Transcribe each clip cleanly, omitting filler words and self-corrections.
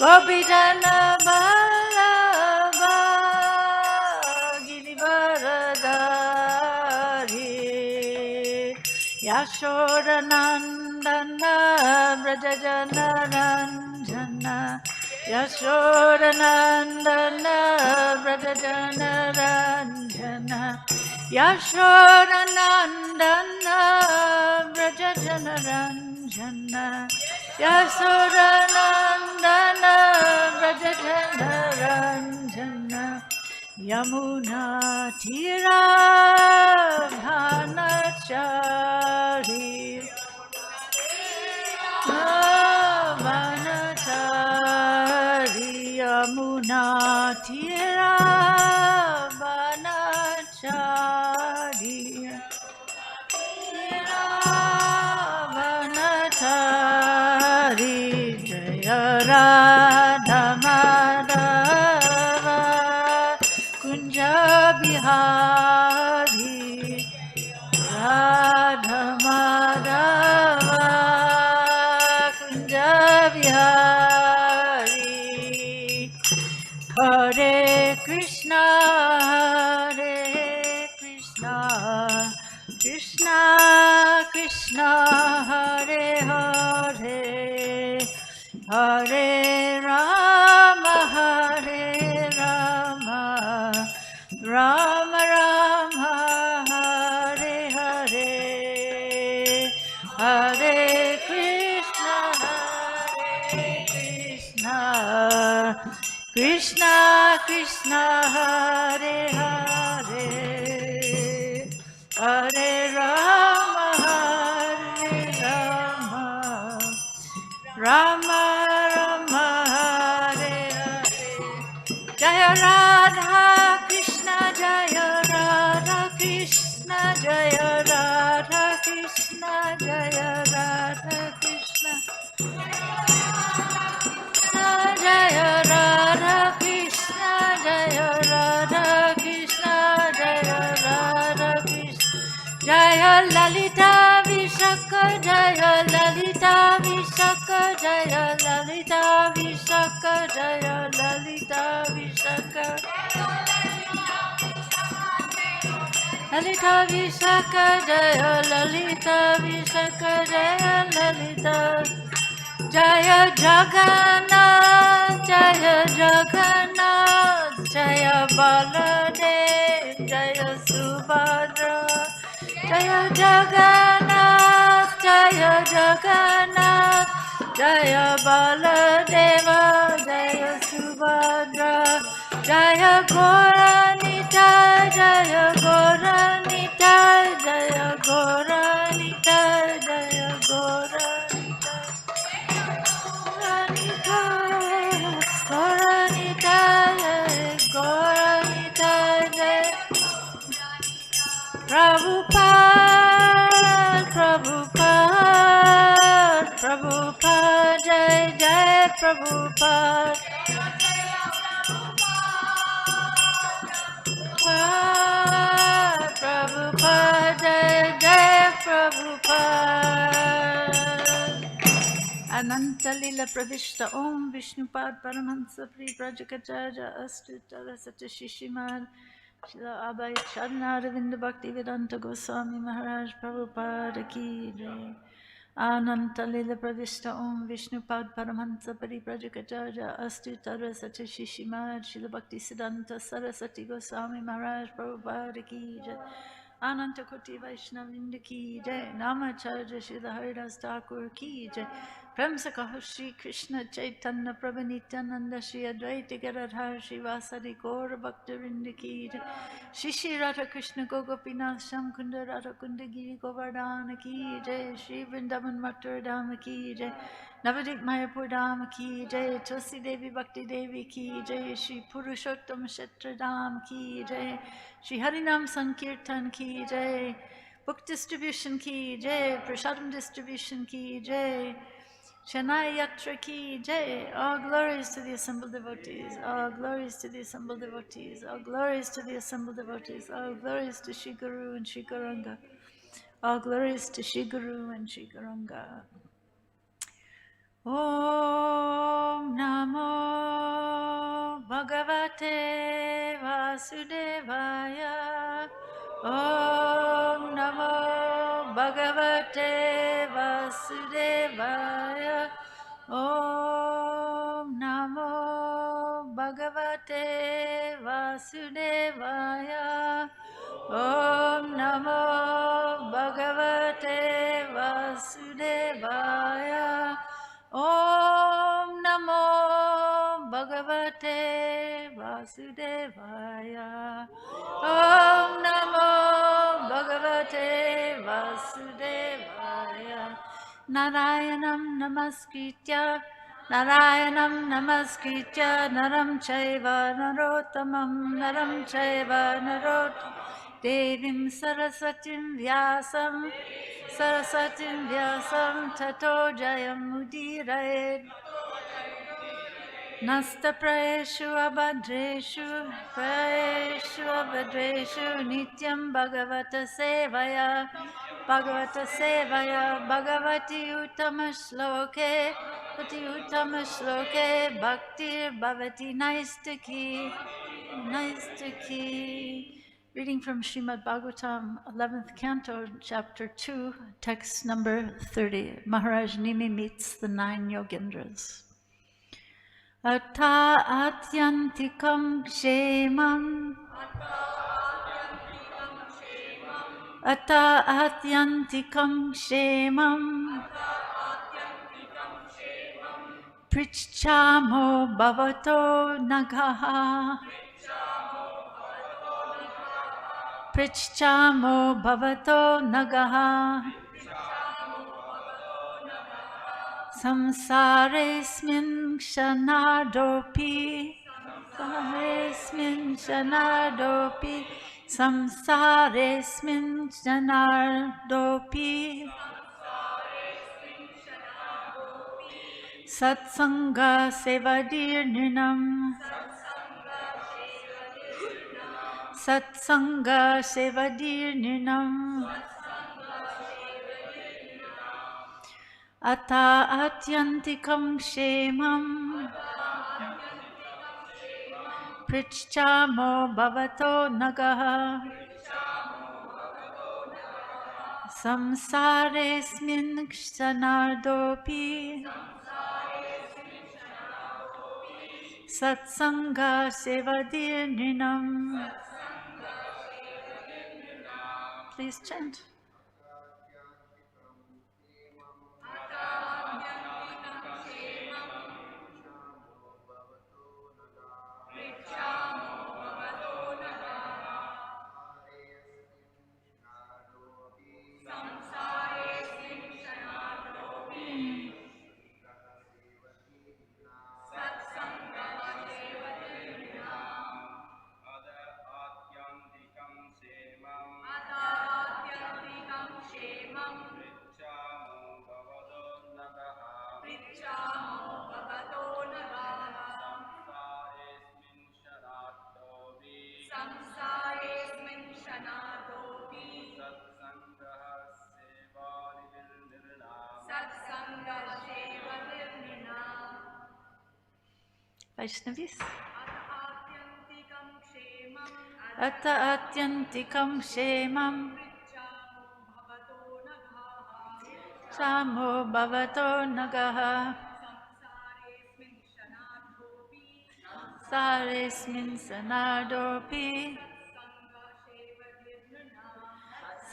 Gopijana Vallabha Girivaradari Yashodanandana Vrajajana Ranjana Yashodanandana Vrajajana Ranjana Yashodanandana Vrajajana Ranjana Yasodanandana Vrajajana Ranjana Yamuna Tira Bhanachari Bhanachari Yamuna Tira Bhanachari Bhanachari Jaya Radha Madhava Kunja Bihari Radha Madhava Kunja Bihari Hare Krishna Hare Krishna Krishna Krishna Hare Hare Hare Rama Hare Rama Rama Rama Hare Hare Hare Krishna Hare Krishna Krishna Krishna Hare Hare Hare Rama Rama Rama Hare Hare Jaya Radha Krishna Jaya Radha Krishna Jaya Radha Krishna Jaya Radha Krishna Jaya Radha Krishna Jaya Radha Krishna Jaya Radha Krishna Jaya Lalita Vishaka Jaya Lalita Vishaka Jaya Lalita Vishaka Jaya Lalita Vishaka Lalita Vishaka Jaya Lalita Vishaka Jaya Lalita Jaya Jagannath Jaya Jagannath Jaya Baladev Jaya Subhadra Jaya Jagannath Jaya Jagannath Jaya Baladeva Jaya Subhadra Jaya Goranita Jaya Goranita Jaya Goranita Jaya Goranita Goranita Goranita Jaya Prabhupada Prabhupada Prabhupada Jai Jai Prabhupada Prabhupada Jai Jai Prabhupada Ananta Lila Pravishta Om Vishnupad Paramahansa Pri Prajakacharya Astu Tarasata Shishimad Shila Abhay Charna Ravinda Bhakti Vedanta Goswami Maharaj Prabhupada Ki Jai Ananta Lila Pravishta Om Vishnupad Paramahansa Pri Prajakacharya Astu Tarasata Shishimad Shila Bhakti Siddhanta Sarasati Goswami Maharaj Prabhupada Ki Jai Ananta Koti Vaishnavinda Ki Jai Namacharya Shila Haridas Thakur Ki Jai Prem se kaho Shri Krishna Chaitanya Prabhu Nityananda Shri Advaita Gadadhar Shri Vasari Gaura Bhaktavinda Ki Jai Shri Shri Radha Krishna Gopinath Sham Kunda Radha Kunda Giri Govardhana Ki Jai Shri Vrindavan Mathura Dhama Ki Jai Navadip Mayapur Dhama Ki Jai Tulsi Devi Bhakti Devi Ki Jai Shri Purushottam Kshetra Dham Ki Jai Shri Harinam Sankirtan Ki Jai Book Distribution Ki Jai Prasadam Distribution Ki Jai Chennai Yatra Ki Jai. All glories to the assembled devotees. All glories to the assembled devotees. All glories to the assembled devotees. All glories to Shri Guru and Shri Gauranga. All glories to Shri Guru and Shri Gauranga. Om Namo Bhagavate Vasudevaya. Om Namo Bhagavate Vasudevaya. Om Namo Bhagavate Vasudevaya. Om Namo Bhagavate Vasudevaya. Om Namo Bhagavate Vasudevaya. Om Namo Bhagavate Vasudevaya. Narayanam Namaskritya Naram Chaiva Narottamam Devim Saraswatim Vyasam Tato Jayam Udiraye Nasta Prayeshu Abhadreshu Nityam Bhagavata Sevaya Bhagavati Uttama Shloke Bhaktir Bhavati Naistaki. Reading from Srimad Bhagavatam, 11th Canto, Chapter 2, text number 30. Maharaj Nimi meets the 9 Yogendras. Atta atyantikam kshemam Atta atyantikam kshemam Prichchamo bhavato nagaha Prichchamo bhavato nagaha Samsaresmin kshanardopi Samsaresmin kshanardopi Satsanga sevadirninam Satsanga sevadirninam Atta atyantikam kshemam Prichchamo bhavato nagaha Samsaresmin kshanardopi Satsanga sevadirninam. Please chant. Vaishnavis. Atta atyantikam kshemam Chamo bhavato nagaha Saresmin sanardopi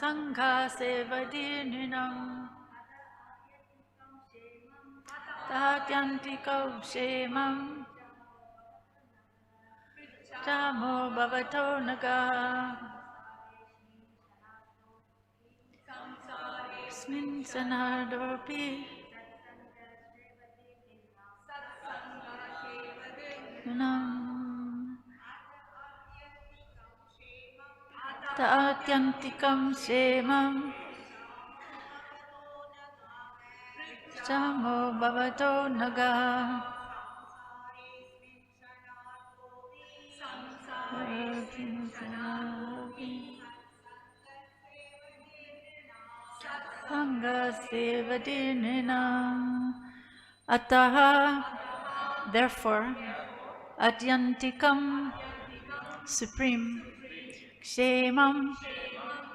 Sangha sevadirninam Tatyantikam kshemam Chamo bhavato nagaha Smin sanardopi Nam Tatyantikam kshemam Chamo bhavato nagaha Sangha sevadirninam Ataha, therefore, Adyantikam, supreme, Kshemam,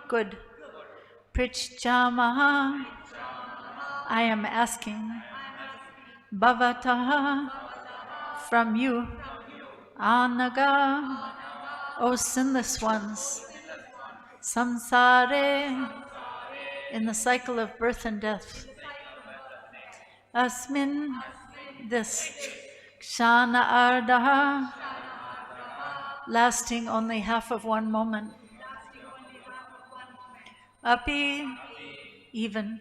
good, Prichamaha, I am asking, Bhavataha, from you, Anaga, O sinless ones, Samsare, in the cycle of birth and death, Asmin, this, Kshana Ardaha, lasting only half of one moment, Api, even,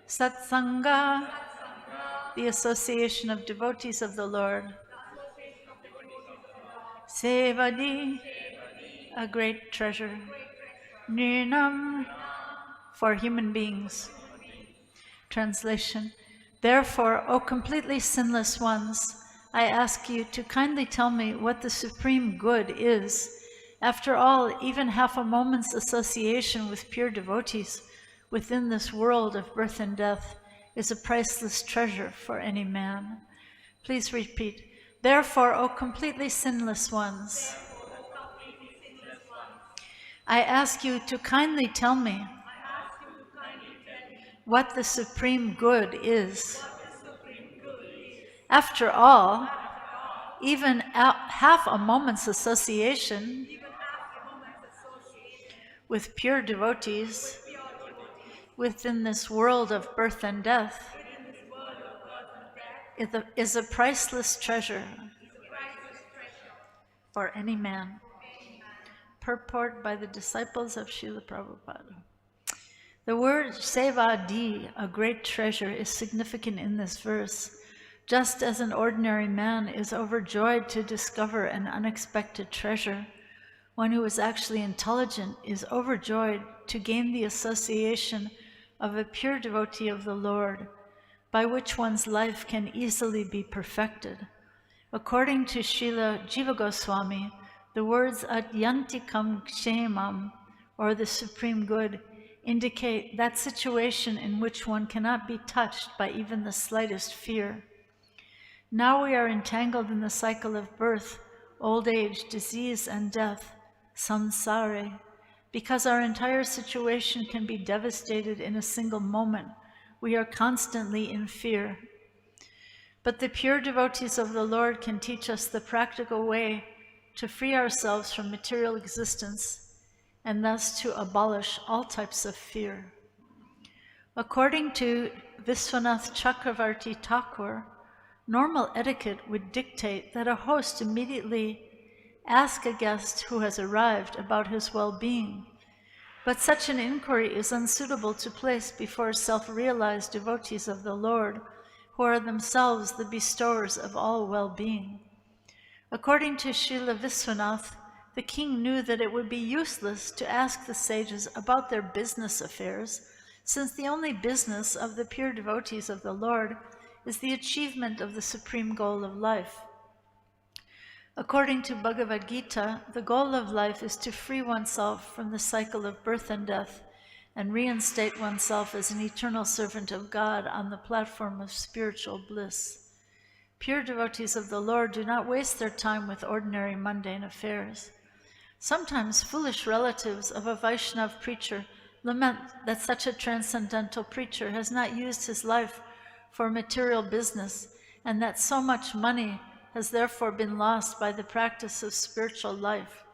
Satsanga, the association of devotees of the Lord, Sevadi, a great treasure, Nirnam, for human beings. Translation. Therefore, O completely sinless ones, I ask you to kindly tell me what the supreme good is. After all, even half a moment's association with pure devotees within this world of birth and death is a priceless treasure for any man. Please repeat. Therefore, O completely sinless ones, I ask you to kindly tell me what the supreme good is. After all, even half a moment's association with pure devotees within this world of birth and death is a priceless treasure for any man. Purport by the disciples of Srila Prabhupada. The word sevadi, a great treasure, is significant in this verse. Just as an ordinary man is overjoyed to discover an unexpected treasure, one who is actually intelligent is overjoyed to gain the association of a pure devotee of the Lord, by which one's life can easily be perfected. According to Srila Jiva Goswami, the words Adyantikam Kshemam, or the supreme good, indicate that situation in which one cannot be touched by even the slightest fear. Now we are entangled in the cycle of birth, old age, disease, and death, samsare, because our entire situation can be devastated in a single moment. We are constantly in fear. But the pure devotees of the Lord can teach us the practical way to free ourselves from material existence and thus to abolish all types of fear. According to Vishwanath Chakravarti Thakur, normal etiquette would dictate that a host immediately ask a guest who has arrived about his well-being, but such an inquiry is unsuitable to place before self-realized devotees of the Lord, who are themselves the bestowers of all well-being. According to Srila Vishwanath, the king knew that it would be useless to ask the sages about their business affairs, since the only business of the pure devotees of the Lord is the achievement of the supreme goal of life. According to Bhagavad Gita, the goal of life is to free oneself from the cycle of birth and death and reinstate oneself as an eternal servant of God on the platform of spiritual bliss. Pure devotees of the Lord do not waste their time with ordinary mundane affairs. Sometimes foolish relatives of a Vaishnav preacher lament that such a transcendental preacher has not used his life for material business, and that so much money has therefore been lost by the practice of spiritual life.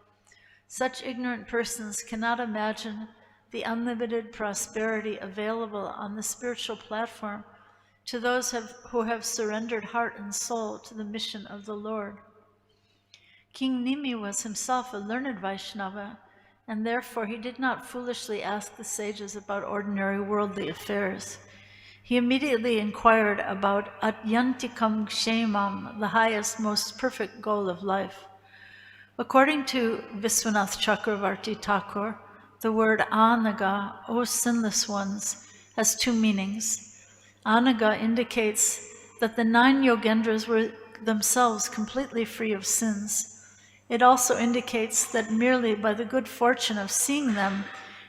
Such ignorant persons cannot imagine the unlimited prosperity available on the spiritual platform to those who have surrendered heart and soul to the mission of the Lord. King Nimi was himself a learned Vaishnava, and therefore he did not foolishly ask the sages about ordinary worldly affairs. He immediately inquired about Adyantikam Kshemam, the highest, most perfect goal of life. According to Vishwanath Chakravarti Thakur, the word Anaga, O sinless ones, has two meanings. Anaga indicates that the 9 yogendras were themselves completely free of sins. It also indicates that merely by the good fortune of seeing them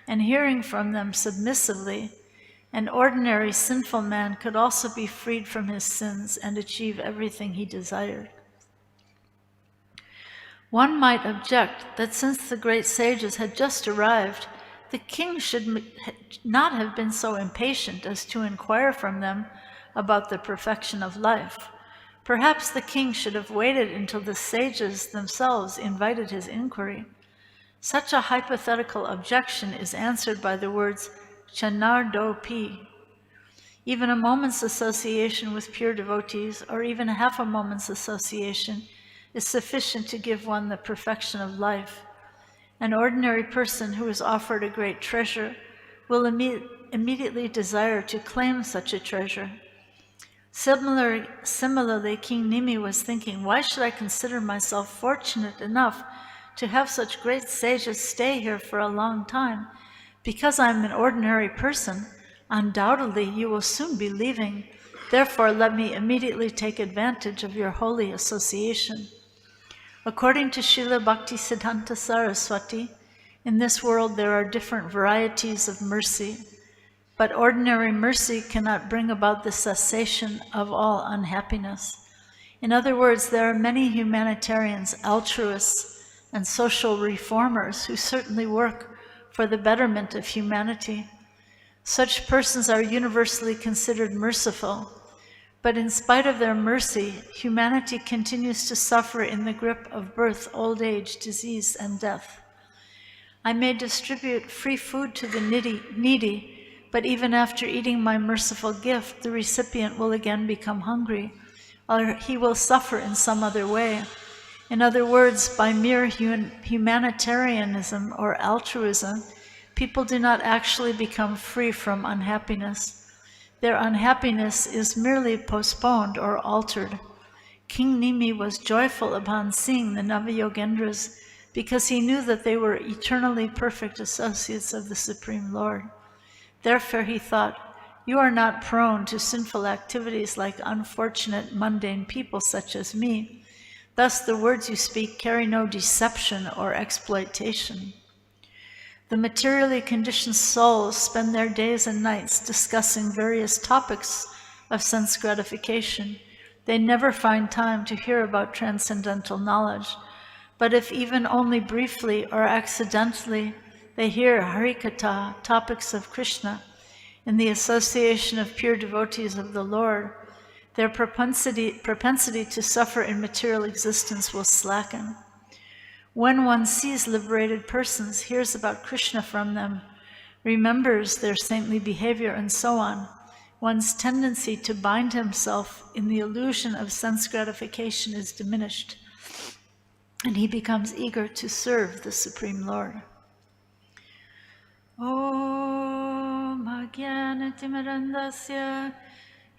and hearing from them submissively, An ordinary sinful man could also be freed from his sins and achieve everything he desired. One might object that since the great sages had just arrived, the king should not have been so impatient as to inquire from them about the perfection of life. Perhaps the king should have waited until the sages themselves invited his inquiry. Such a hypothetical objection is answered by the words chanar do pi. Even a moment's association with pure devotees, or even half a moment's association, is sufficient to give one the perfection of life. An ordinary person who is offered a great treasure will immediately desire to claim such a treasure. Similarly, King Nimi was thinking, why should I consider myself fortunate enough to have such great sages stay here for a long time? Because I'm an ordinary person, undoubtedly you will soon be leaving. Therefore, let me immediately take advantage of your holy association. According to Srila Bhaktisiddhanta Saraswati, in this world there are different varieties of mercy, but ordinary mercy cannot bring about the cessation of all unhappiness. In other words, there are many humanitarians, altruists, and social reformers who certainly work for the betterment of humanity. Such persons are universally considered merciful, but in spite of their mercy, humanity continues to suffer in the grip of birth, old age, disease, and death. I may distribute free food to the needy, but even after eating my merciful gift, the recipient will again become hungry, or he will suffer in some other way. In other words, by mere humanitarianism or altruism, people do not actually become free from unhappiness. Their unhappiness is merely postponed or altered. King Nimi was joyful upon seeing the Navayogendras because he knew that they were eternally perfect associates of the Supreme Lord. Therefore he thought, you are not prone to sinful activities like unfortunate mundane people such as me. Thus the words you speak carry no deception or exploitation. The materially conditioned souls spend their days and nights discussing various topics of sense gratification. They never find time to hear about transcendental knowledge. But if even only briefly or accidentally they hear Harikatha, topics of Krishna, in the association of pure devotees of the Lord, their propensity to suffer in material existence will slacken. When one sees liberated persons, hears about Krishna from them, remembers their saintly behavior, and so on, one's tendency to bind himself in the illusion of sense gratification is diminished, and he becomes eager to serve the Supreme Lord. Om Ajnanatimirandasya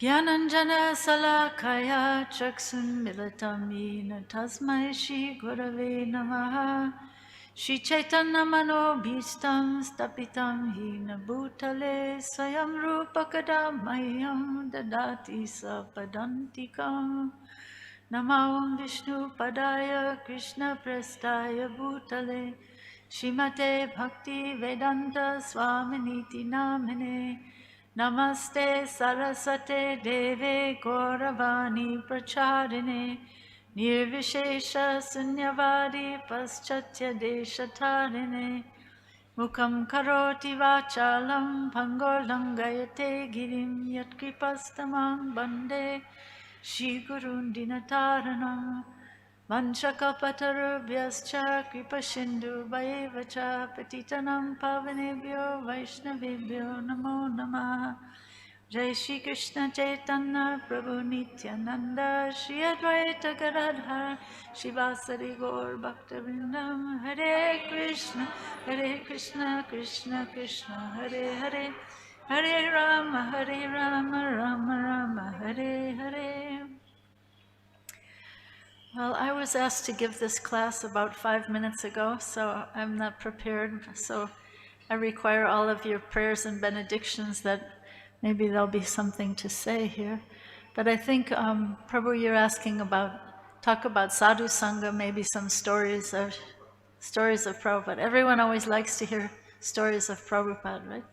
Jnananjana Salakaya Chaksun Militam Yena Tasmai Shri Gurave Namaha Shri Chaitanya Manobhistam Stapitam Hina Bhutale Swayam Rupakadamayam Dadati Sapadantikam Namam Vishnu Padaya Krishna Prestaya Bhutale Shrimate Bhakti Vedanta Swaminiti Namine Namaste Saraswate Deve Gauravani Pracharine Nirvishesha Sunyavadi Paschatya Deshatarine Mukam Karoti Vachalam Pangolangayate Girim Yatkipastamam Bande Shri Gurun Dinataranam Vanchakapatarubhyascha Kripashindu Vayevacha Patitanam Pavanebhyo Vaishnavebhyo Namo Namah Jai Shri Krishna Chaitanya Prabhu Nityananda Shri Advaita Gadadhar Shivasari Gaur Bhaktivinoda Hare Krishna Krishna Krishna Hare Hare Hare Rama Rama Rama Hare Hare. Well, I was asked to give this class about 5 minutes ago, so I'm not prepared. So I require all of your prayers and benedictions that maybe there'll be something to say here. But I think, Prabhu, you're asking talk about sadhu sangha, maybe some stories of Prabhupada. Everyone always likes to hear stories of Prabhupada, right?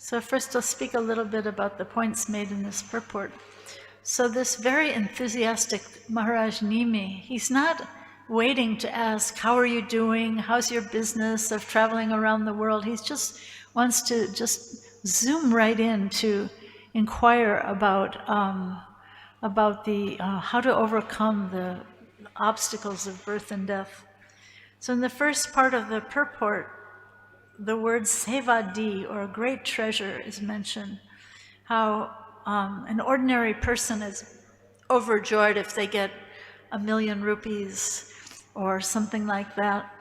So first I'll speak a little bit about the points made in this purport. So this very enthusiastic Maharaj Nimi, he's not waiting to ask, how are you doing? How's your business of traveling around the world? He just wants to just zoom right in to inquire about the how to overcome the obstacles of birth and death. So in the first part of the purport, the word sevadi, or great treasure, is mentioned. How an ordinary person is overjoyed if they get 1,000,000 rupees or something like that.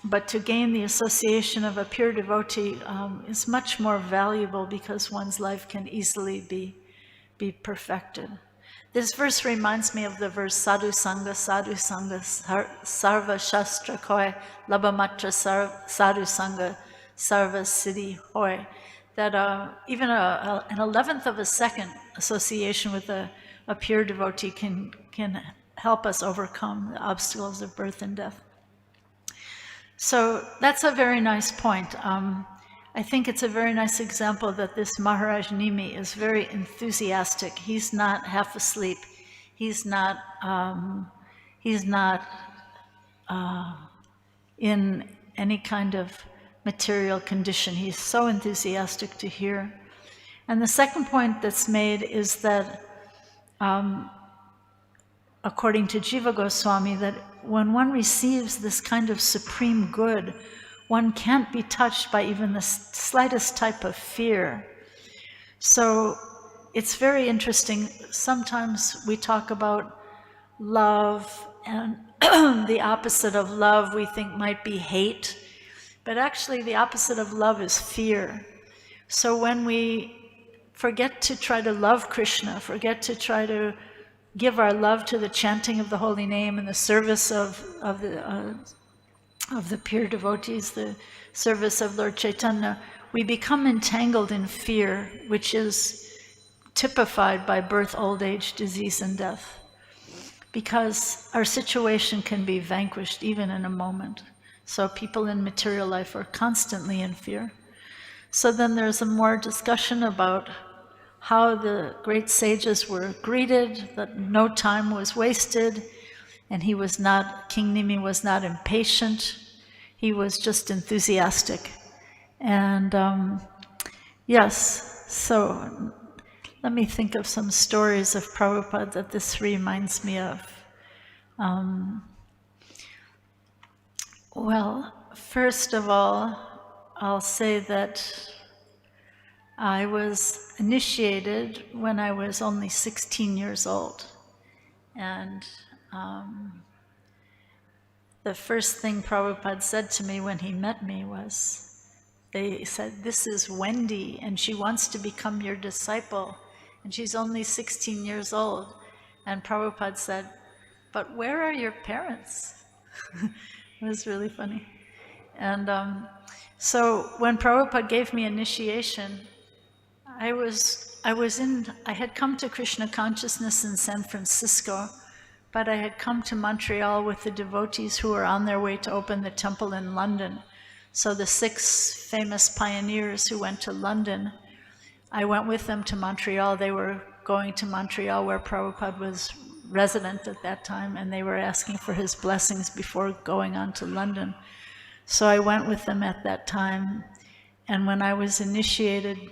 But to gain the association of a pure devotee is much more valuable because one's life can easily be perfected. This verse reminds me of the verse sadhu sangha, sarva shastra koi, labhamatra sadhu sangha, sarva siddhi hoy. That even an 11th of a second association with a pure devotee can help us overcome the obstacles of birth and death. So that's a very nice point. I think it's a very nice example that this Maharaj Nimi is very enthusiastic. He's not half asleep. He's not in any kind of material condition. He's so enthusiastic to hear. And the second point that's made is that, according to Jiva Goswami, that when one receives this kind of supreme good, one can't be touched by even the slightest type of fear. So it's very interesting. Sometimes we talk about love, and the opposite of love we think might be hate, but actually the opposite of love is fear. So when we forget to try to love Krishna, forget to try to give our love to the chanting of the holy name and the service of the pure devotees, the service of Lord Chaitanya, we become entangled in fear, which is typified by birth, old age, disease, and death. Because our situation can be vanquished even in a moment. So people in material life are constantly in fear. So then there's a more discussion about how the great sages were greeted, that no time was wasted, and King Nimi was not impatient. He was just enthusiastic. And yes, so let me think of some stories of Prabhupada that this reminds me of. Well, first of all, I'll say that I was initiated when I was only 16 years old. And the first thing Prabhupada said to me when he met me was, they said, "This is Wendy, and she wants to become your disciple, and she's only 16 years old." And Prabhupada said, "But where are your parents?" It was really funny. And so when Prabhupada gave me initiation, I had come to Krishna consciousness in San Francisco, but I had come to Montreal with the devotees who were on their way to open the temple in London. So the 6 famous pioneers who went to London, I went with them to Montreal. They were going to Montreal, where Prabhupada was resident at that time, and they were asking for his blessings before going on to London. So I went with them at that time, and when I was initiated,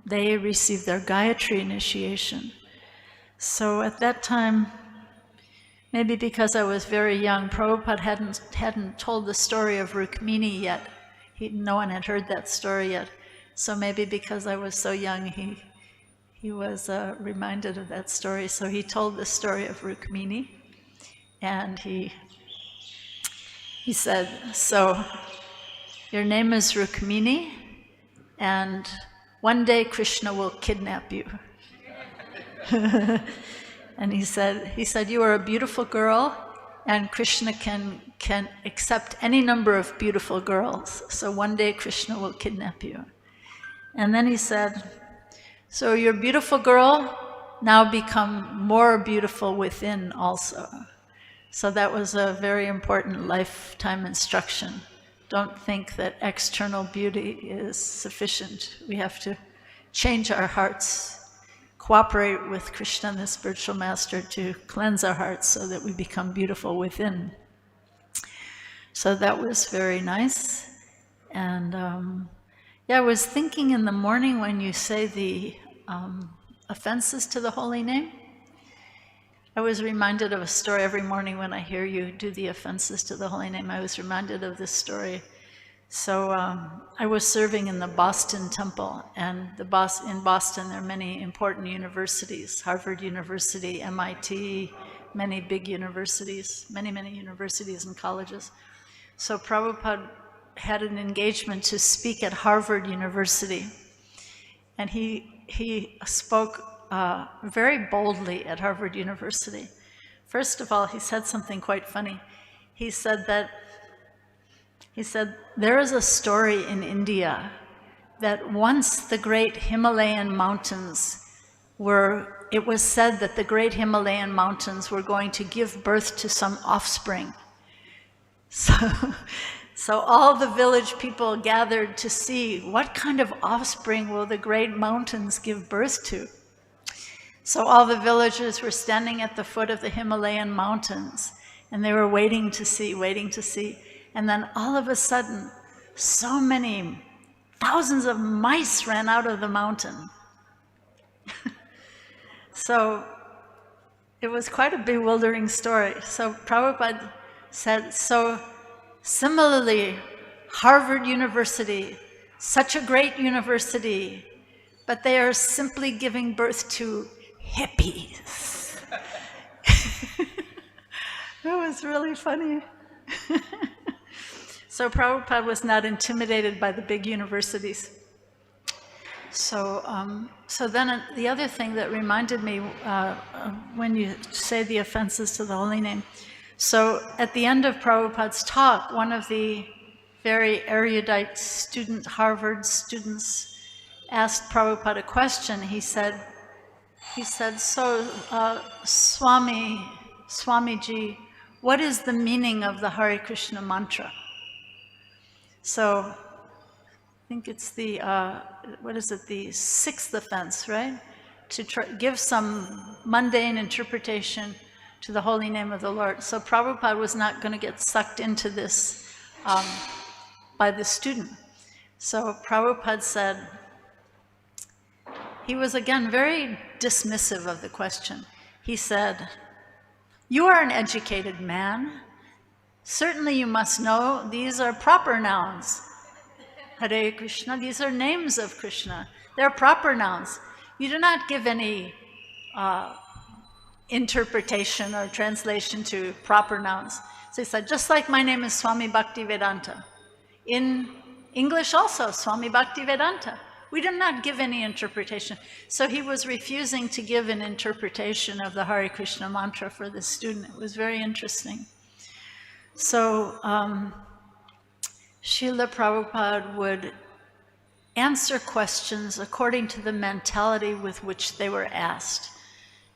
they received their Gayatri initiation. So at that time, maybe because I was very young, Prabhupada hadn't told the story of Rukmini yet. No one had heard that story yet. So maybe because I was so young, he was reminded of that story. So he told the story of Rukmini, and he said, "So your name is Rukmini, and one day Krishna will kidnap you." And he said, "You are a beautiful girl, and Krishna can accept any number of beautiful girls. So one day Krishna will kidnap you." And then he said, "So your beautiful girl, now become more beautiful within also." So that was a very important lifetime instruction. don't think that external beauty is sufficient. We have to change our hearts, cooperate with Krishna, the spiritual master, to cleanse our hearts so that we become beautiful within. So that was very nice. And yeah, I was thinking in the morning when you say the offenses to the holy name, I was reminded of a story every morning when I hear you do the offenses to the holy name. I was reminded of this story. So I was serving in the Boston Temple, and in Boston there are many important universities, Harvard University, MIT, many big universities, many universities and colleges. So Prabhupada had an engagement to speak at Harvard University, and he spoke very boldly at Harvard University. First of all, he said something quite funny. He said, there is a story in India that once the great Himalayan mountains it was said that the great Himalayan mountains were going to give birth to some offspring. So all the village people gathered to see what kind of offspring will the great mountains give birth to. So all the villagers were standing at the foot of the Himalayan mountains, and they were waiting to see. And then all of a sudden, so many thousands of mice ran out of the mountain. So it was quite a bewildering story. So Prabhupada said, so similarly, Harvard University, such a great university, but they are simply giving birth to hippies. It was really funny. So Prabhupada was not intimidated by the big universities. So then the other thing that reminded me when you say the offenses to the holy name, so at the end of Prabhupada's talk, one of the very erudite Harvard students asked Prabhupada a question. He said, so Swamiji, what is the meaning of the Hare Krishna mantra? So I think it's the, the sixth offense, right? To give some mundane interpretation to the holy name of the Lord. So Prabhupada was not going to get sucked into this by the student. So Prabhupada said, he was again very dismissive of the question. He said, you are an educated man. Certainly you must know these are proper nouns. Hare Krishna, these are names of Krishna. They're proper nouns. You do not give any interpretation or translation to proper nouns. So he said, just like my name is Swami Bhaktivedanta. In English also, Swami Bhaktivedanta. We do not give any interpretation. So he was refusing to give an interpretation of the Hare Krishna mantra for the student. It was very interesting. So Srila Prabhupada would answer questions according to the mentality with which they were asked.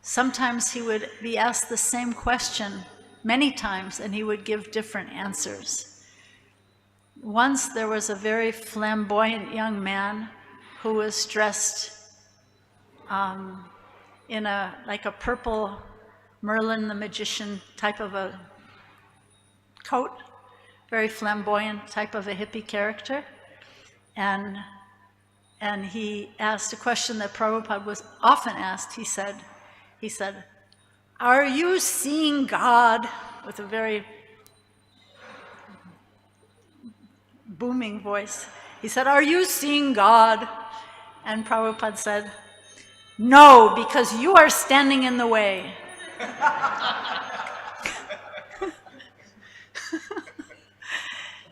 Sometimes he would be asked the same question many times, and he would give different answers. Once there was a very flamboyant young man who was dressed in like a purple Merlin the magician type of a coat, very flamboyant type of a hippie character. And he asked a question that Prabhupada was often asked. He said, are you seeing God? With a very booming voice. He said, are you seeing God? And Prabhupada said, no, because you are standing in the way.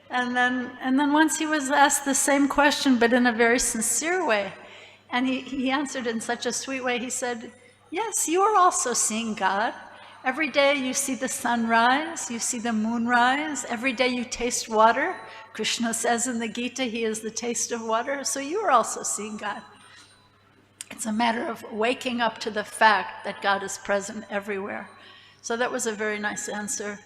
And then once he was asked the same question, but in a very sincere way. And he answered in such a sweet way. He said, yes, you are also seeing God. Every day you see the sun rise, you see the moon rise. Every day you taste water. Krishna says in the Gita, he is the taste of water. So you are also seeing God. It's a matter of waking up to the fact that God is present everywhere. So that was a very nice answer.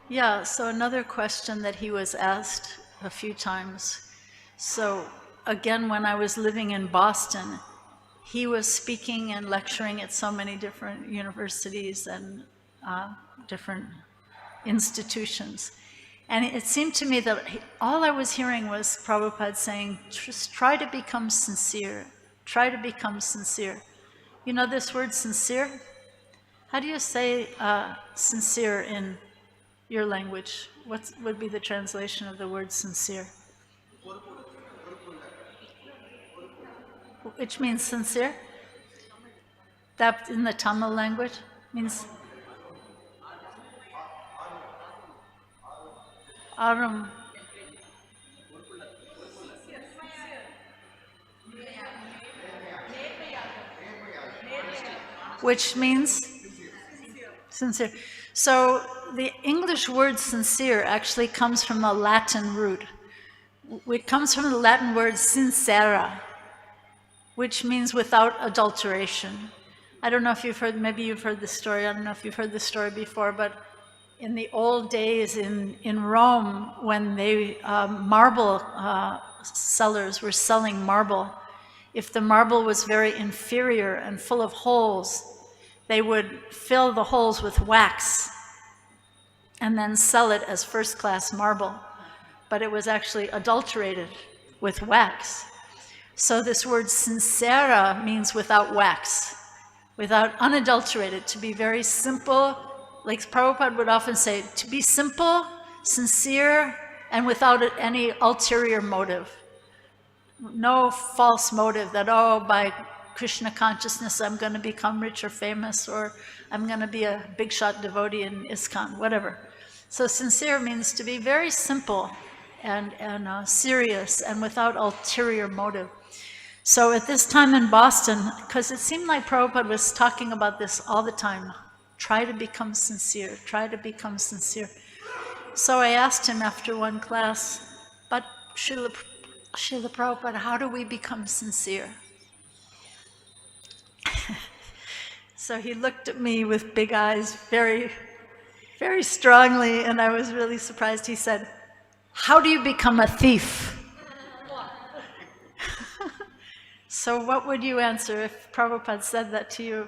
Yeah, so another question that he was asked a few times. So again, when I was living in Boston, he was speaking and lecturing at so many different universities and different institutions. And it seemed to me that all I was hearing was Prabhupada saying, just try to become sincere, try to become sincere. You know this word sincere? How do you say sincere in your language? What would be the translation of the word sincere? Which means sincere? That in the Tamil language means arum, which means sincere. So the English word sincere actually comes from a Latin root. It comes from the Latin word sincera, which means without adulteration. I don't know if you've heard, maybe you've heard the story, I don't know if you've heard the story before, but in the old days in Rome, when they marble sellers were selling marble, if the marble was very inferior and full of holes, they would fill the holes with wax and then sell it as first-class marble. But it was actually adulterated with wax. So this word sincera means without wax, without unadulterated, to be very simple. Like Prabhupada would often say, to be simple, sincere, and without any ulterior motive. No false motive that, oh, by Krishna consciousness, I'm going to become rich or famous, or I'm going to be a big shot devotee in ISKCON, whatever. So sincere means to be very simple and serious and without ulterior motive. So at this time in Boston, because it seemed like Prabhupada was talking about this all the time, try to become sincere, try to become sincere. So I asked him after one class, but Srila Prabhupada, how do we become sincere? So he looked at me with big eyes very, very strongly, and I was really surprised. He said, how do you become a thief? So what would you answer if Prabhupada said that to you?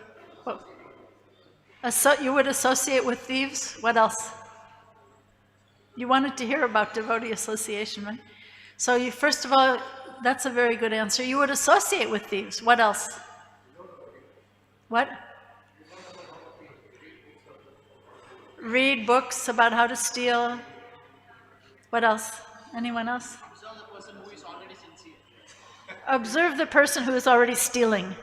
You would associate with thieves? What else? You wanted to hear about devotee association, right? So you, first of all, that's a very good answer. You would associate with thieves. What else? What? Read books about how to steal. What else? Anyone else? Observe the person who is already stealing,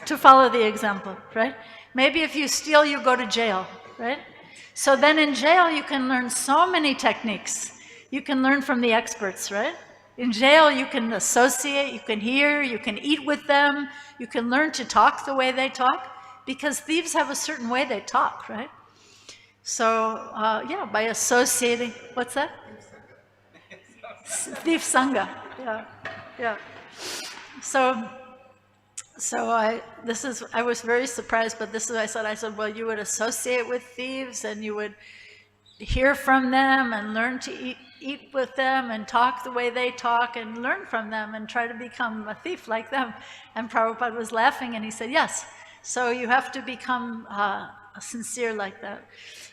to follow the example, right? Maybe if you steal, you go to jail, right? So then in jail, you can learn so many techniques. You can learn from the experts, right? In jail, you can associate, you can hear, you can eat with them, you can learn to talk the way they talk, because thieves have a certain way they talk, right? So, yeah, by associating, what's that? Thief Sangha, yeah, yeah. So I was very surprised, but this is what I said, well, you would associate with thieves and you would hear from them and learn to eat with them and talk the way they talk and learn from them and try to become a thief like them. And Prabhupada was laughing and he said, yes, so you have to become sincere like that.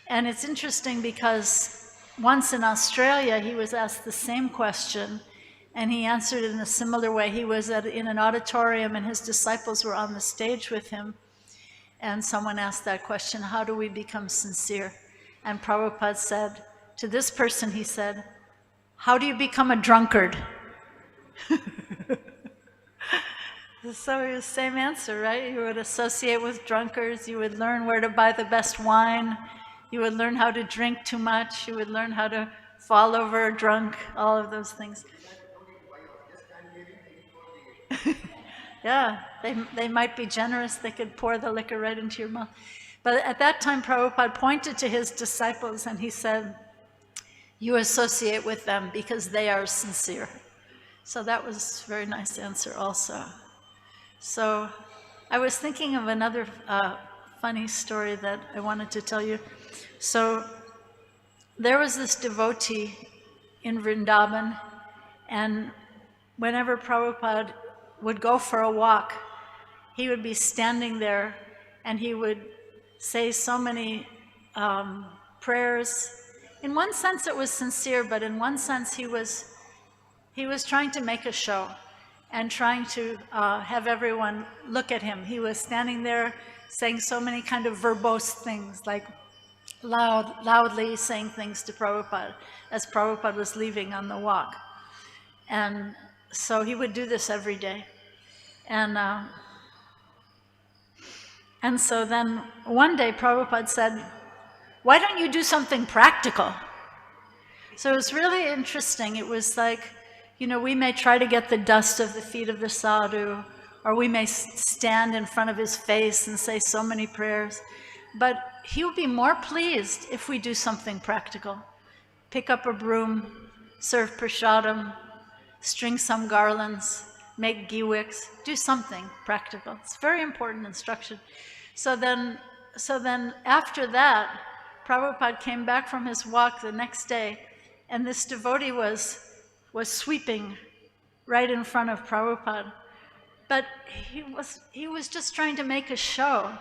And it's interesting because once in Australia, he was asked the same question and he answered it in a similar way. He was in an auditorium and his disciples were on the stage with him. And someone asked that question, how do we become sincere? And Prabhupada said, to this person, he said, how do you become a drunkard? So it was the same answer, right? You would associate with drunkards, you would learn where to buy the best wine, you would learn how to drink too much, you would learn how to fall over drunk, all of those things. Yeah, they might be generous, they could pour the liquor right into your mouth. But at that time, Prabhupada pointed to his disciples and he said, you associate with them because they are sincere. So that was a very nice answer also. So I was thinking of another funny story that I wanted to tell you. So there was this devotee in Vrindavan, and whenever Prabhupada would go for a walk, he would be standing there and he would say so many prayers. In one sense it was sincere, but in one sense he was trying to make a show and trying to have everyone look at him. He was standing there saying so many kind of verbose things, like loudly saying things to Prabhupada as Prabhupada was leaving on the walk. And so he would do this every day. And so then one day Prabhupada said, "Why don't you do something practical?" So it was really interesting. It was like, we may try to get the dust of the feet of the sadhu, or we may stand in front of his face and say so many prayers, but he will be more pleased if we do something practical. Pick up a broom, serve prasadam, string some garlands, make ghee wicks, do something practical. It's very important instruction. So then after that, Prabhupada came back from his walk the next day, and this devotee was sweeping right in front of Prabhupada. But he was just trying to make a show.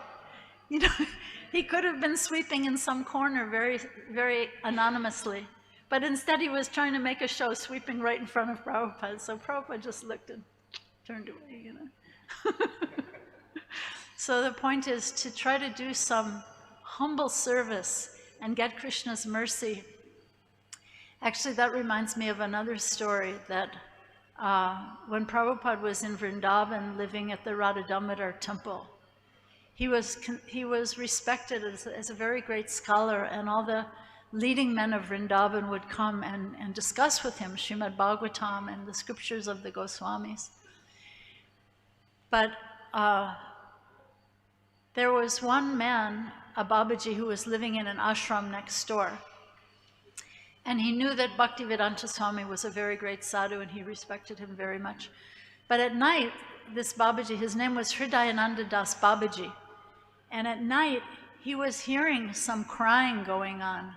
He could have been sweeping in some corner very, very anonymously. But instead he was trying to make a show, sweeping right in front of Prabhupada. So Prabhupada just looked and turned away, So the point is to try to do some humble service and get Krishna's mercy. Actually, that reminds me of another story that when Prabhupada was in Vrindavan living at the Radha Damodar temple, he was respected as a very great scholar, and all the leading men of Vrindavan would come and discuss with him Srimad Bhagavatam and the scriptures of the Goswamis. But there was one man, a Babaji, who was living in an ashram next door. And he knew that Bhaktivedanta Swami was a very great sadhu, and he respected him very much. But at night, this Babaji, his name was Hridayananda Das Babaji, and at night he was hearing some crying going on.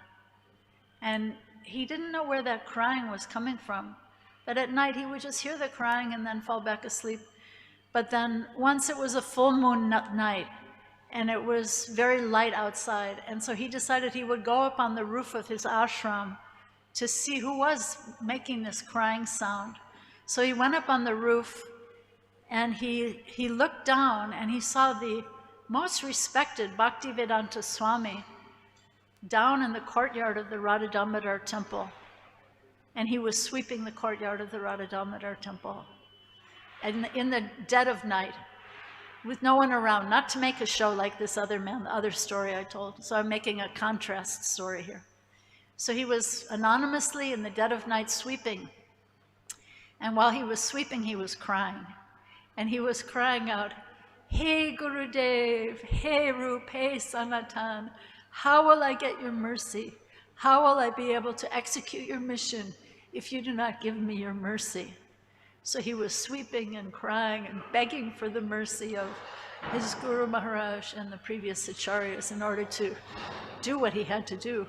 And he didn't know where that crying was coming from. But at night he would just hear the crying and then fall back asleep. But then once it was a full moon night, and it was very light outside, and so he decided he would go up on the roof of his ashram to see who was making this crying sound. So he went up on the roof, and he looked down, and he saw the most respected Bhaktivedanta Swami down in the courtyard of the Radha Damodar temple. And he was sweeping the courtyard of the Radha Damodar temple. And in the dead of night, with no one around, not to make a show like this other man, the other story I told. So I'm making a contrast story here. So he was anonymously in the dead of night sweeping. And while he was sweeping, he was crying. And he was crying out, "Hey Gurudev, hey Rup, hey Sanatan, how will I get your mercy? How will I be able to execute your mission if you do not give me your mercy?" So he was sweeping and crying and begging for the mercy of his Guru Maharaj and the previous acharyas in order to do what he had to do,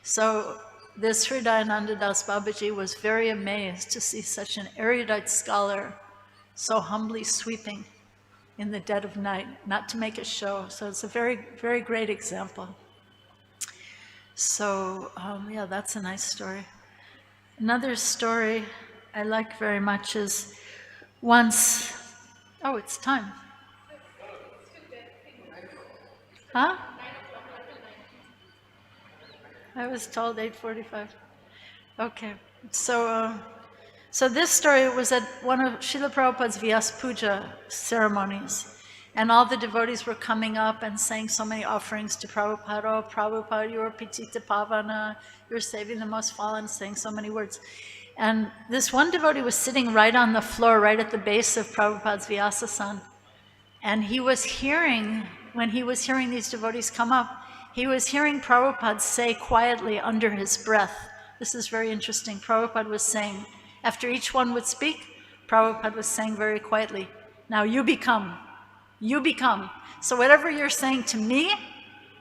So this Hridayananda Das Babaji was very amazed to see such an erudite scholar so humbly sweeping in the dead of night, not to make a show. So it's a very, very great example. So yeah, that's a nice story. Another story I like very much is once, oh, it's time. Huh? I was told 8:45. Okay, so this story was at one of Srila Prabhupada's Vyas Puja ceremonies, and all the devotees were coming up and saying so many offerings to Prabhupada. "Oh, Prabhupada, you are Pitita Pavana, you're saving the most fallen," saying so many words. And this one devotee was sitting right on the floor, right at the base of Prabhupada's Vyasasan. And he was hearing, when he was hearing these devotees come up, he was hearing Prabhupada say quietly under his breath. This is very interesting. Prabhupada was saying, after each one would speak, Prabhupada was saying very quietly, "Now you become. You become. So whatever you're saying to me,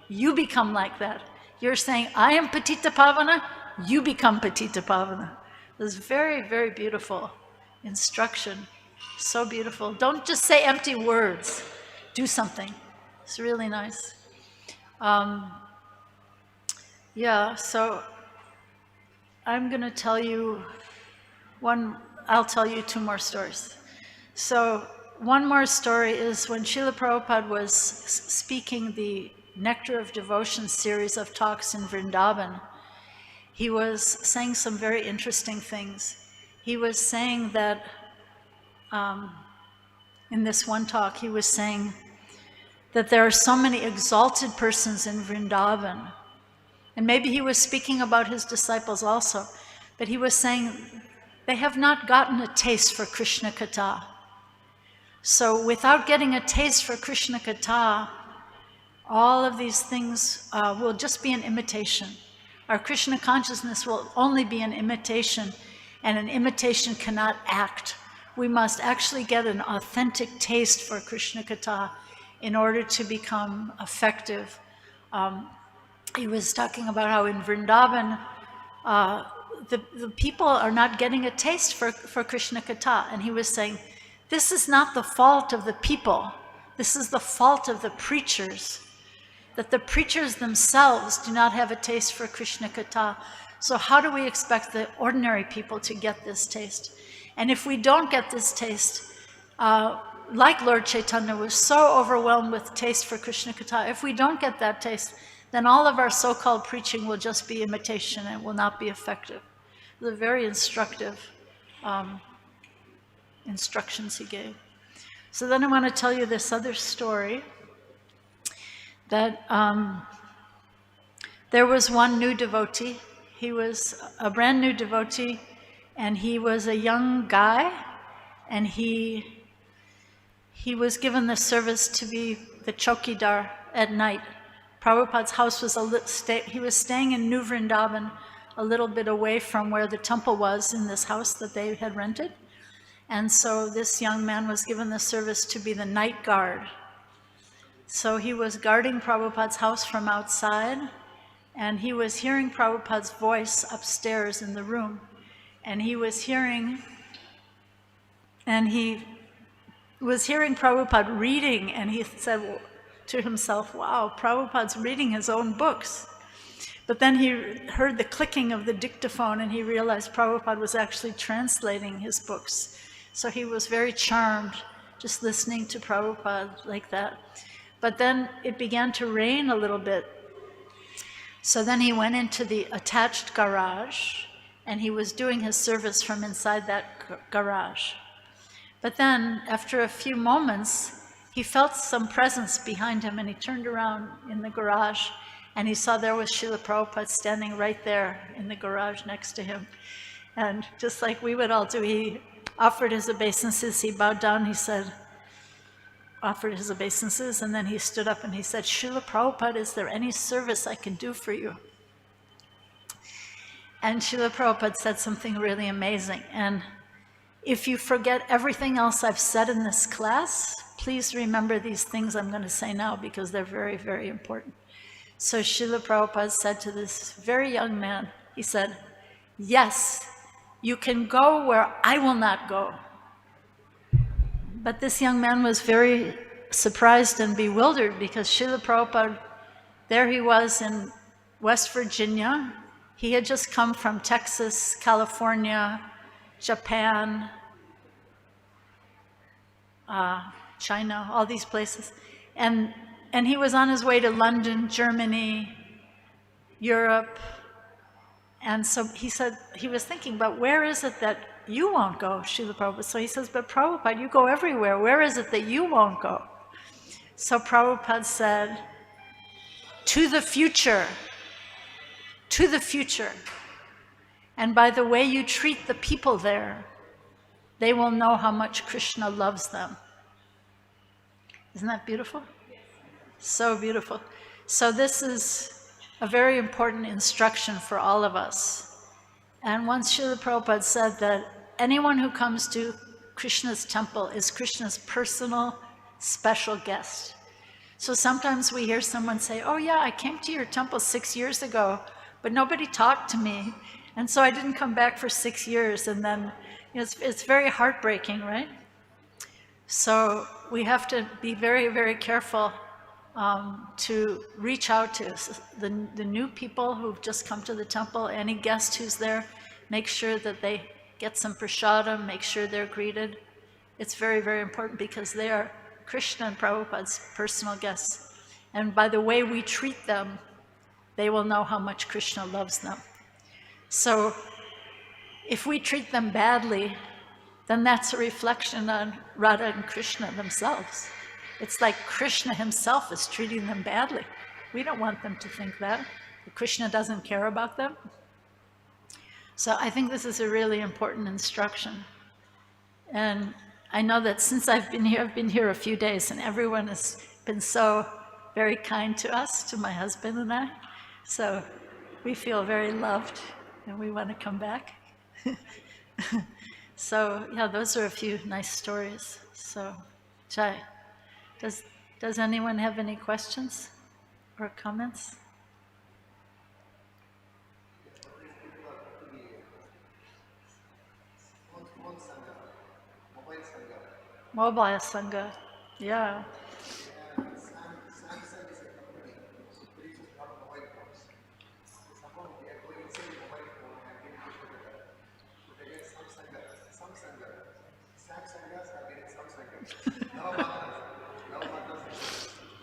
you become like that. You're saying, I am Patita Pavana, you become Patita Pavana. This very, very beautiful instruction. So beautiful. Don't just say empty words. Do something. It's really nice. Yeah, so I'm going to tell you I'll tell you two more stories. So one more story is when Srila Prabhupada was speaking the Nectar of Devotion series of talks in Vrindavan, he was saying some very interesting things. He was saying that, in this one talk, he was saying that there are so many exalted persons in Vrindavan. And maybe he was speaking about his disciples also, but he was saying they have not gotten a taste for Krishna Katha. So without getting a taste for Krishna Katha, all of these things will just be an imitation. Our Krishna consciousness will only be an imitation, and an imitation cannot act. We must actually get an authentic taste for Krishna Katha in order to become effective. He was talking about how in Vrindavan, the people are not getting a taste for Krishna Katha. And he was saying, this is not the fault of the people. This is the fault of the preachers. That the preachers themselves do not have a taste for Krishna Katha. So how do we expect the ordinary people to get this taste? And if we don't get this taste, like Lord Chaitanya was so overwhelmed with taste for Krishna Katha, if we don't get that taste, then all of our so-called preaching will just be imitation and will not be effective. The very instructive instructions he gave. So then I want to tell you this other story, that there was one new devotee. He was a brand new devotee, and he was a young guy, and he was given the service to be the chokidar at night. Prabhupada's house was he was staying in New Vrindavan, a little bit away from where the temple was in this house that they had rented. And so this young man was given the service to be the night guard. So he was guarding Prabhupada's house from outside, and he was hearing Prabhupada's voice upstairs in the room. And he was hearing Prabhupada reading, and he said to himself, wow, Prabhupada's reading his own books. But then he heard the clicking of the dictaphone, and he realized Prabhupada was actually translating his books. So he was very charmed just listening to Prabhupada like that. But then it began to rain a little bit. So then he went into the attached garage, and he was doing his service from inside that garage. But then, after a few moments, he felt some presence behind him, and he turned around in the garage, and he saw there was Srila Prabhupada standing right there in the garage next to him. And just like we would all do, he offered his obeisances, he bowed down, offered his obeisances, and then he stood up and he said, Srila Prabhupada, is there any service I can do for you? And Srila Prabhupada said something really amazing. And if you forget everything else I've said in this class, please remember these things I'm going to say now, because they're very, very important. So Srila Prabhupada said to this very young man, he said, yes, you can go where I will not go. But this young man was very surprised and bewildered, because Srila Prabhupada, there he was in West Virginia. He had just come from Texas, California, Japan, China, all these places. And he was on his way to London, Germany, Europe. And so he said, he was thinking, but where is it that you won't go, Srila Prabhupada? So he says, but Prabhupada, you go everywhere. Where is it that you won't go? So Prabhupada said, to the future, to the future. And by the way you treat the people there, they will know how much Krishna loves them. Isn't that beautiful? So beautiful. So this is a very important instruction for all of us. And once Srila Prabhupada said that anyone who comes to Krishna's temple is Krishna's personal special guest. So sometimes we hear someone say, oh yeah, I came to your temple 6 years ago, but nobody talked to me. And so I didn't come back for 6 years. And then it's very heartbreaking, right? So we have to be very, very careful to reach out to the new people who've just come to the temple, any guest who's there, make sure that they get some prasadam, make sure they're greeted. It's very, very important because they are Krishna and Prabhupada's personal guests. And by the way we treat them, they will know how much Krishna loves them. So if we treat them badly, then that's a reflection on Radha and Krishna themselves. It's like Krishna himself is treating them badly. We don't want them to think that Krishna doesn't care about them. So I think this is a really important instruction. And I know that since I've been here a few days, and everyone has been so very kind to us, to my husband and I. So we feel very loved, and we want to come back. So yeah, those are a few nice stories. So, Jai, does anyone have any questions or comments? Mobile Sangha, yeah.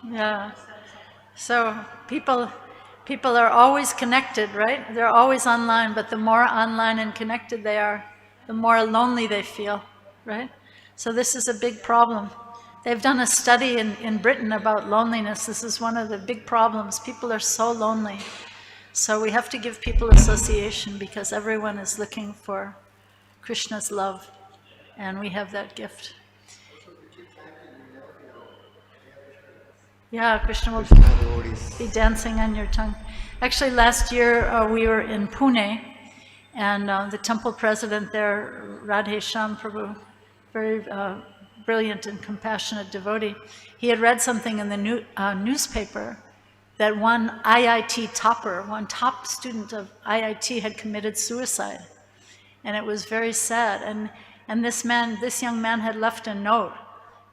Yeah. So people are always connected, right? They're always online, but the more online and connected they are, the more lonely they feel, right? So this is a big problem. They've done a study in Britain about loneliness. This is one of the big problems. People are so lonely. So we have to give people association because everyone is looking for Krishna's love, and we have that gift. Yeah, Krishna will be dancing on your tongue. Actually, last year we were in Pune, and the temple president there, Radhe Shyam Prabhu, very brilliant and compassionate devotee, he had read something in the newspaper that one IIT topper, one top student of IIT had committed suicide. And it was very sad. And this young man had left a note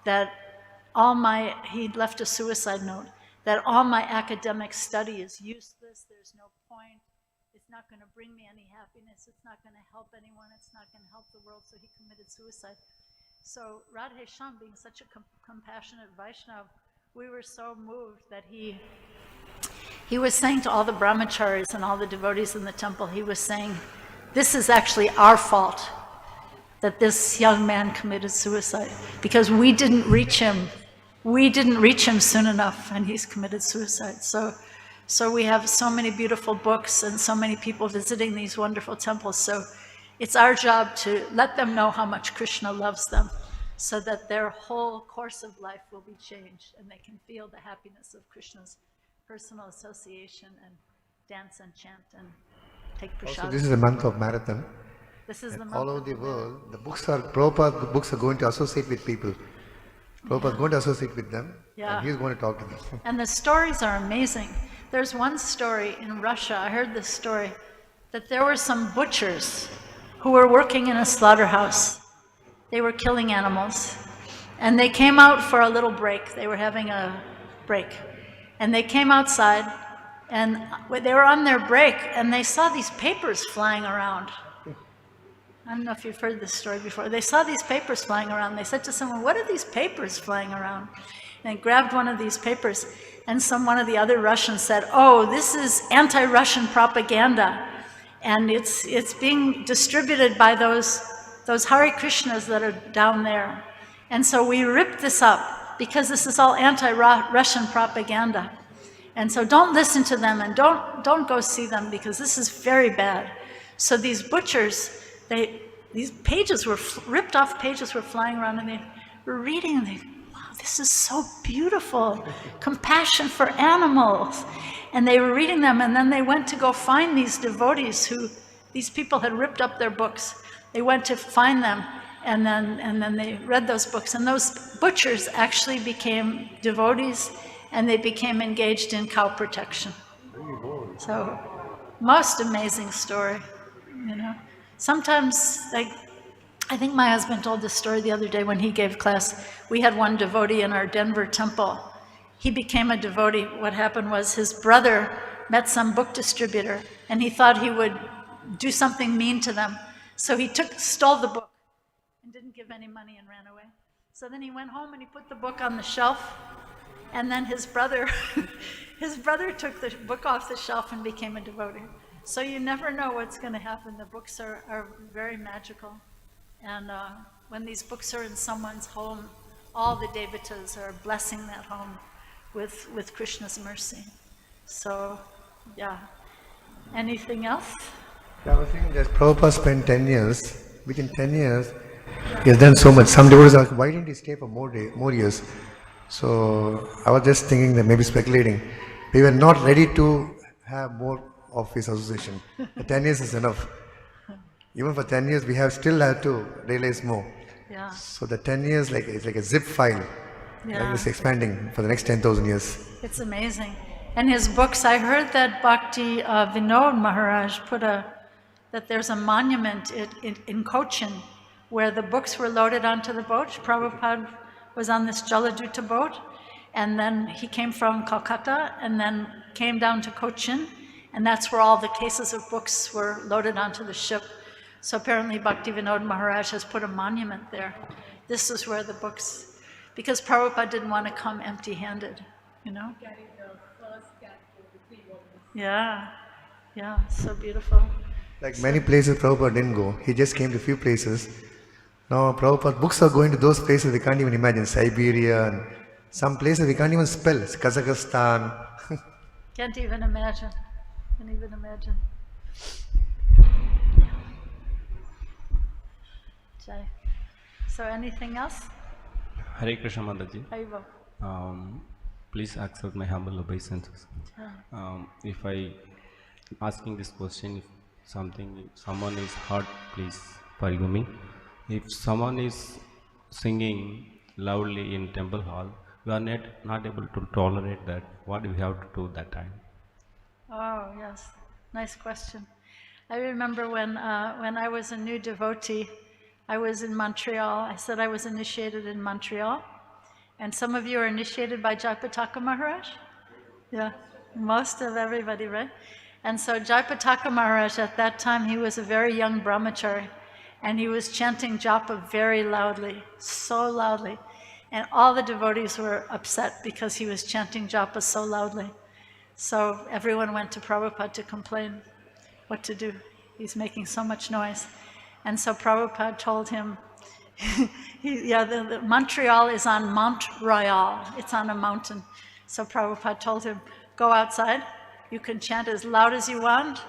that he'd left a suicide note, that all my academic study is useless, there's no point, it's not going to bring me any happiness, it's not going to help anyone, it's not going to help the world, so he committed suicide. So Radhe Shyam, being such a compassionate Vaishnava, we were so moved that he was saying to all the brahmacharis and all the devotees in the temple, he was saying, this is actually our fault that this young man committed suicide, because we didn't reach him. We didn't reach him soon enough, and he's committed suicide. So we have so many beautiful books and so many people visiting these wonderful temples. So it's our job to let them know how much Krishna loves them, so that their whole course of life will be changed, and they can feel the happiness of Krishna's personal association and dance and chant and take prasad. Also, this is a month of marathon. This is the month all over the world, Prabhupada books are going to associate with people. Prabhupada is going to associate with them, and he's going to talk to them. And the stories are amazing. There's one story in Russia, I heard this story, that there were some butchers who were working in a slaughterhouse. They were killing animals. And they came out for a little break. They were having a break. And they came outside, and they were on their break, and they saw these papers flying around. I don't know if you've heard this story before. They saw these papers flying around. They said to someone, what are these papers flying around? And they grabbed one of these papers, and one of the other Russians said, oh, this is anti-Russian propaganda. And it's being distributed by those Hare Krishnas that are down there. And so we ripped this up because this is all anti-Russian propaganda. And so don't listen to them, and don't go see them, because this is very bad. So these butchers, these pages were ripped off, pages were flying around, and they were reading, and wow, this is so beautiful, compassion for animals. And they were reading them, and then they went to go find these devotees these people had ripped up their books. They went to find them, and then they read those books, and those butchers actually became devotees and they became engaged in cow protection. So, most amazing story, you know. Sometimes, like, I think my husband told this story the other day when he gave class. We had one devotee in our Denver temple. He became a devotee. What happened was his brother met some book distributor, and he thought he would do something mean to them. So he stole the book and didn't give any money and ran away. So then he went home and he put the book on the shelf, and then his brother took the book off the shelf and became a devotee. So you never know what's going to happen. The books are very magical. And when these books are in someone's home, all the devotees are blessing that home with Krishna's mercy. So, yeah. Anything else? Yeah, I was thinking that Prabhupada spent 10 years. Within 10 years, he has done so much. Some devotees are, why didn't he stay for more years? So I was just thinking that, maybe speculating. We were not ready to have more of his association. The 10 years is enough. Even for 10 years, we have still had to realize more. Yeah. So the 10 years, it's like a zip file. Yeah. Like it's expanding for the next 10,000 years. It's amazing. And his books, I heard that Bhakti Vinod Maharaj that there's a monument in Cochin where the books were loaded onto the boat. Prabhupada was on this Jaladuta boat, and then he came from Calcutta and then came down to Cochin, and that's where all the cases of books were loaded onto the ship. So apparently Bhakti Vinod Maharaj has put a monument there. This is where the books, because Prabhupada didn't want to come empty-handed, you know? Yeah, yeah, so beautiful. Like many places Prabhupada didn't go. He just came to a few places. Now Prabhupada books are going to those places we can't even imagine. Siberia and some places we can't even spell. It's Kazakhstan. Can't even imagine. Can't even imagine. Jai. So anything else? Hare Krishna Mataji. Haribo. Please accept my humble obeisances. If I asking this question, if someone is hurt, please forgive me. If someone is singing loudly in temple hall, we are not able to tolerate that. What do we have to do that time? Oh yes, nice question. I remember when I was a new devotee, I was in Montreal. I said I was initiated in Montreal. And some of you are initiated by Jaipataka Maharaj? Yeah, most of everybody, right? And so Jaipataka Maharaj, at that time, he was a very young brahmachari, and he was chanting japa very loudly, so loudly. And all the devotees were upset because he was chanting japa so loudly. So everyone went to Prabhupada to complain what to do. He's making so much noise. And so Prabhupada told him, the Montreal is on Mount Royal. It's on a mountain. So Prabhupada told him, go outside. You can chant as loud as you want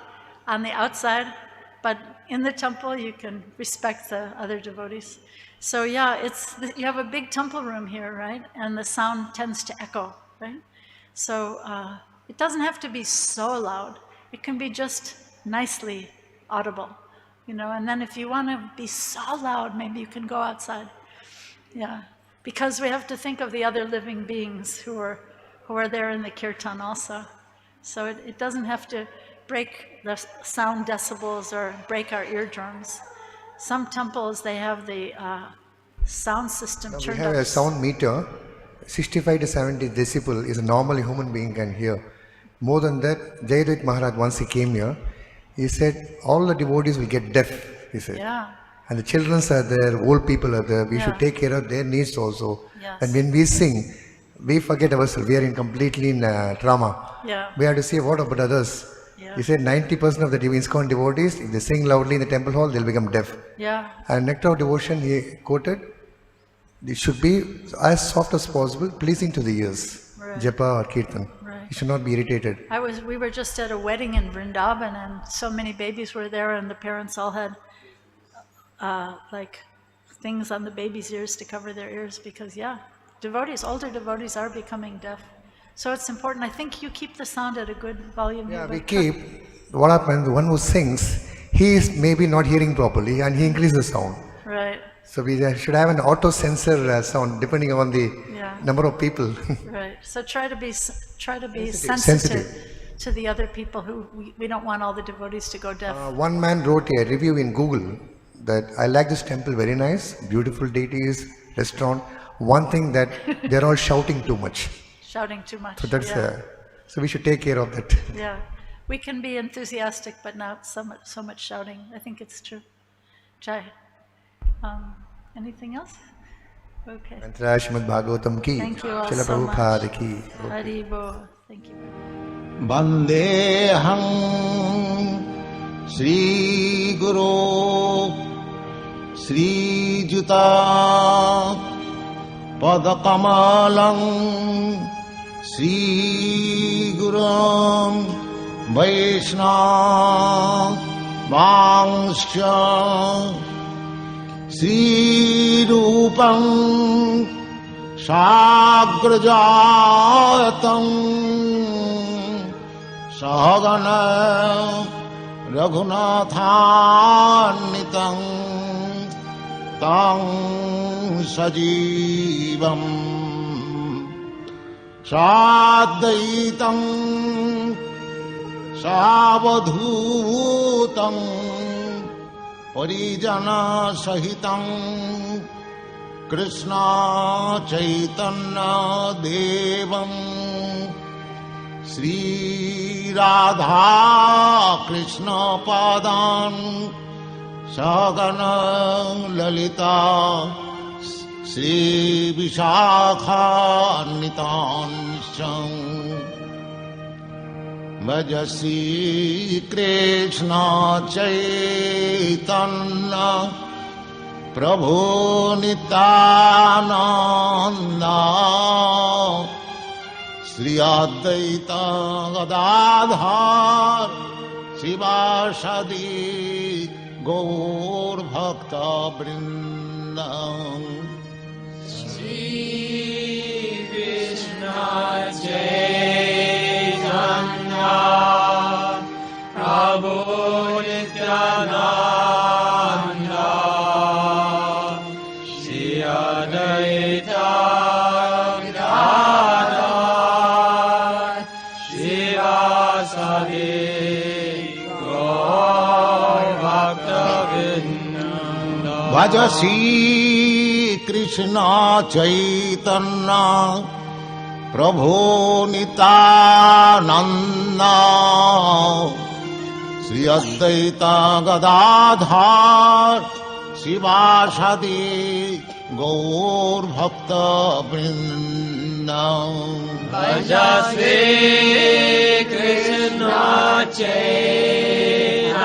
on the outside, but in the temple you can respect the other devotees. So yeah, you have a big temple room here, right? And the sound tends to echo, right? So it doesn't have to be so loud. It can be just nicely audible. You know, and then if you want to be so loud, maybe you can go outside. Yeah, because we have to think of the other living beings who are there in the kirtan also. So it doesn't have to break the sound decibels or break our eardrums. Some temples, they have the sound system turned up. We have a sound meter. 65 to 70 decibel is a normal human being can hear. More than that, Jayadvaita Maharaj, once he came here, he said, all the devotees will get deaf, he said. Yeah. And the children are there, old people are there. We should take care of their needs also. Yes. And when we sing, we forget ourselves. We are completely in drama. Yeah. We have to say, what about others? Yeah. He said 90% of the ISKCON devotees, if they sing loudly in the temple hall, they'll become deaf. Yeah. And nectar of devotion, he quoted, it should be as soft as possible, pleasing to the ears. Right. Japa or kirtan. Right. You should not be irritated. We were just at a wedding in Vrindavan, and so many babies were there, and the parents all had like things on the babies' ears to cover their ears because, yeah, older devotees are becoming deaf. So it's important. I think you keep the sound at a good volume. Yeah, we keep. What happens, the one who sings, he is maybe not hearing properly and he increases the sound. Right. So we should have an auto sensor sound depending on the number of people. Right. So try to be Sensitive. sensitive to the other people who we don't want all the devotees to go deaf. One man wrote a review in Google that I like this temple very nice, beautiful deities, restaurant. One thing that they're all shouting too much. Shouting too much. So that's yeah. so we should take care of that. Yeah. We can be enthusiastic, but not so much shouting. I think it's true. Jai. Anything else? Okay. Mantra Srimad Bhagavatam ki. Thank you all Srila so much. Prabhupada ki. Hari Bol. Thank you. Vandeham Shri Guru Shri Juta Padakamalam Shri Gurum Vaishnava Vangsha Shri Rupam Sagrajatam Sahagana Raghunathannitam Tam Sajivam Sadaitam Savadhutam Parijana Sahitam Krishna Chaitanya Devam Sri Radha Krishna Padan Sagana Lalita Sri Vishakha Nitansham Bhajasi Krishna Chaitanya Prabhu Nityananda Sri Advaita Gadadhar Sivasadi Gaur Bhakta Vrindam Shri Krishna Chaitanya Prabhu Nityananda Shri Advaita Gadadhar Sivasadi Gaur Bhakta Vrindam Bhajasi Krishna Chaitanya Prabhu Nityananda Sri Advaita Gadadhar Sivasadi Gaur Bhakta Vrindam Bhajasri Krishna Chaitanya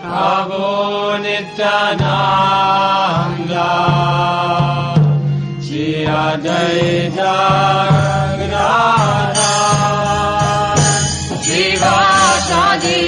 Prabhu Nityananda Shri Advaita Gadadhar Sivasadi